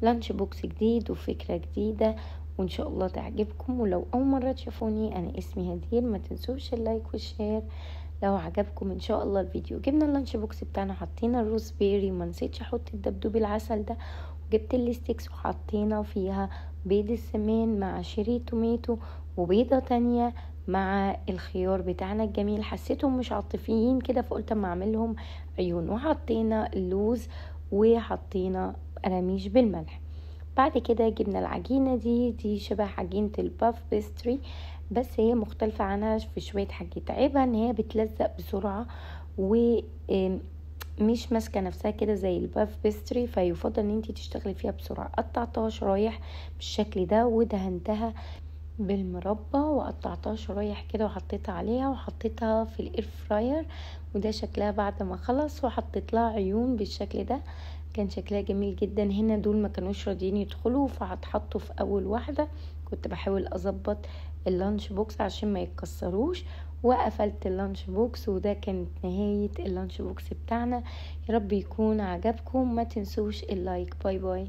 لانش بوكس جديد وفكرة جديدة، وان شاء الله تعجبكم. ولو اول مرة تشوفوني، انا اسمي هدير، ما تنسوش اللايك والشير لو عجبكم ان شاء الله الفيديو. جبنا اللانش بوكس بتاعنا، حطينا الروز بيري، وما نسيتش احط الدبدوب العسل ده، وجبت الستيكس وحطينا فيها بيض السمان مع شيري توميتو، وبيضة تانية مع الخيار بتاعنا الجميل. حسيتهم مش عاطفيين كده، فقلت اما اعملهم عيون. وحطينا اللوز وحطينا قراميش بالملح. بعد كده جبنا العجينة دي شبه عجينة الباف بيستري، بس هي مختلفة عنها في شوية حاجات. عيبها ان هي بتلزق بسرعة ومش ماسكة نفسها كده زي الباف بيستري، فيفضل ان انتي تشتغلي فيها بسرعة. قطعتها شرايح بالشكل ده ودهنتها بالمربى، وقطعتها شرايح كده وحطيتها عليها وحطيتها في الاير فراير، وده شكلها بعد ما خلص. وحطيت لها عيون بالشكل ده، كان شكلها جميل جدا. هنا دول ما كانوش راضيين يدخلوا، فهتحطوا في اول واحده. كنت بحاول اظبط اللانش بوكس عشان ما يتكسروش، وقفلت اللانش بوكس. وده كانت نهايه اللانش بوكس بتاعنا. يا رب يكون عجبكم، ما تنسوش اللايك. باي باي.